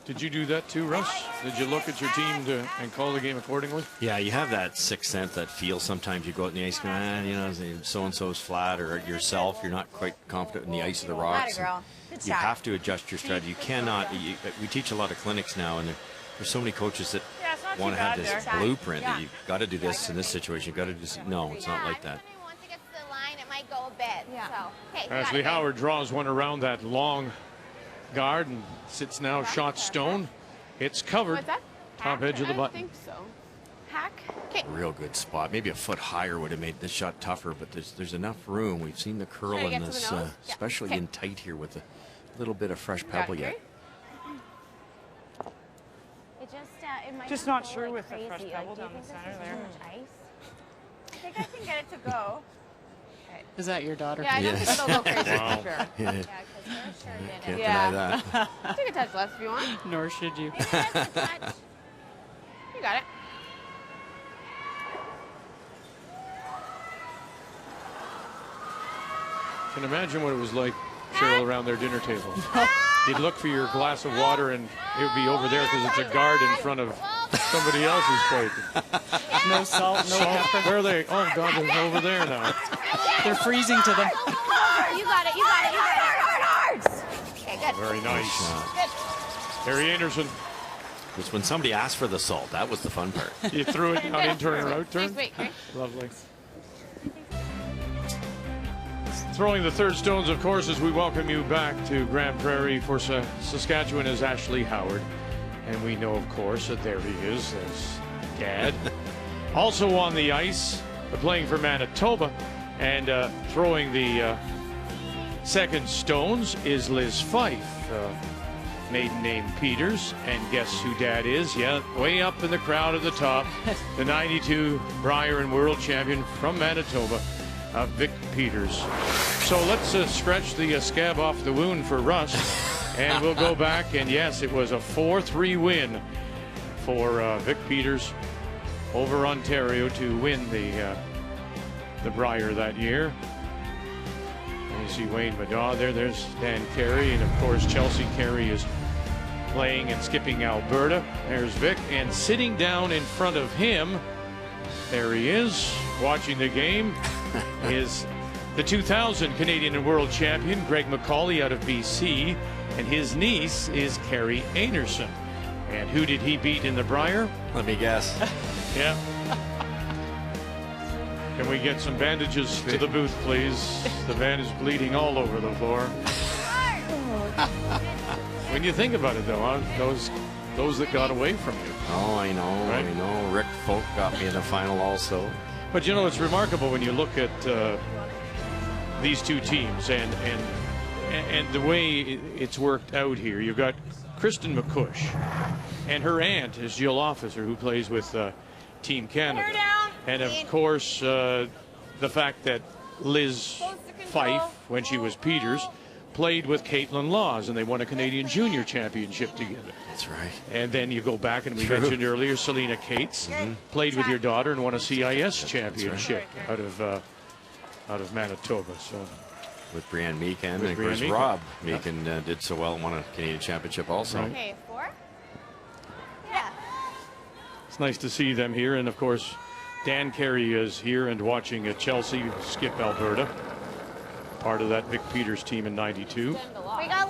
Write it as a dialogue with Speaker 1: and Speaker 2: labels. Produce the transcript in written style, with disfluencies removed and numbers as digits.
Speaker 1: Did you do that too, Russ? Did you look at your team and call the game accordingly?
Speaker 2: Yeah, you have that sixth sense, that feel. Sometimes you go out in the ice, you know, so-and-so's flat, or yourself, you're not quite confident in the ice of the rocks. You have to adjust your strategy. You cannot. We teach a lot of clinics now, and there's so many coaches that want to have this blueprint that you've got to do this in this situation. You've got to do this. No, it's not like that.
Speaker 3: Once it gets to the line, it might go a bit. So, okay,
Speaker 1: Ashley Howard draws one around that long guard and sits now shot stone. It's covered.
Speaker 4: What's that?
Speaker 1: Top edge of the
Speaker 4: I
Speaker 1: button.
Speaker 4: think so. Hack.
Speaker 2: Real good spot. Maybe a foot higher would have made this shot tougher, but there's enough room. We've seen the curl in this, especially in tight here with a little bit of fresh pebble yet.
Speaker 3: It might
Speaker 5: Just not sure with the fresh pebble down the center there.
Speaker 3: I think I can get it to go.
Speaker 6: Is that your daughter?
Speaker 4: Yeah, I don't think it'll go crazy
Speaker 1: Wow.
Speaker 4: for sure.
Speaker 3: Yeah, because they're sure did
Speaker 2: Can't
Speaker 3: it.
Speaker 2: deny that.
Speaker 4: Take a touch less if you want.
Speaker 6: Nor should you.
Speaker 3: Maybe just a touch.
Speaker 4: You got it.
Speaker 1: Can imagine what it was like, Cheryl, around their dinner table. You'd look for your glass of water and it would be over there because it's a guard in front of somebody else's plate.
Speaker 6: No salt, no pepper.
Speaker 1: Where are they? Oh, God, they're over there now.
Speaker 6: They're freezing to them.
Speaker 3: You got it. You got it. You got it. Okay, good.
Speaker 1: Very nice.
Speaker 3: Good.
Speaker 1: Harry Anderson,
Speaker 2: It's when somebody asked for the salt. That was the fun part.
Speaker 1: you threw it down in turn or out turn.
Speaker 4: Wait.
Speaker 1: Lovely. Throwing the third stones, of course, as we welcome you back to Grand Prairie for Saskatchewan is Ashley Howard. And we know, of course, that there he is. There's Dad. Also on the ice, playing for Manitoba and throwing the second stones is Liz Fife. Maiden name Peters. And guess who Dad is? Yeah, way up in the crowd at the top. The 92 Brier and world champion from Manitoba. Vic Peters. So let's stretch the scab off the wound for Russ, and we'll go back. And yes, it was a 4-3 win for Vic Peters over Ontario to win the Brier that year. And you see Wayne Madaw there. There's Dan Carey, and of course Chelsea Carey is playing and skipping Alberta. There's Vic, and sitting down in front of him, there he is, watching the game, is the 2000 Canadian and world champion, Greg McCauley out of BC, and his niece is Carrie Anderson. And who did he beat in the Brier?
Speaker 2: Let me guess.
Speaker 1: Yeah. Can we get some bandages to the booth, please? The man is bleeding all over the floor. When you think about it, though, huh? Those that got away from you.
Speaker 2: Oh, I know.
Speaker 1: Right?
Speaker 2: I know. Rick Folk got me in the final also.
Speaker 1: But you know, it's remarkable when you look at these two teams and the way it's worked out here. You've got Kristen McCush, and her aunt is Jill Officer, who plays with Team Canada. And of course, the fact that Liz Fife, when she was Peters, played with Caitlin Laws, and they won a Canadian Junior Championship together.
Speaker 2: That's right.
Speaker 1: And then you go back, and we mentioned earlier, Selena Cates played with your daughter and won a CIS championship out of Manitoba. So
Speaker 2: With Brianne Meekan, and of
Speaker 1: Brianne
Speaker 2: course
Speaker 1: Meekan.
Speaker 2: Rob Meekan did so well and won a Canadian championship also.
Speaker 1: Right.
Speaker 3: Okay, 4. Yeah.
Speaker 1: it's nice to see them here. And of course, Dan Carey is here and watching Chelsea skip Alberta, part of that Vic Peters team in '92.
Speaker 3: We got lots.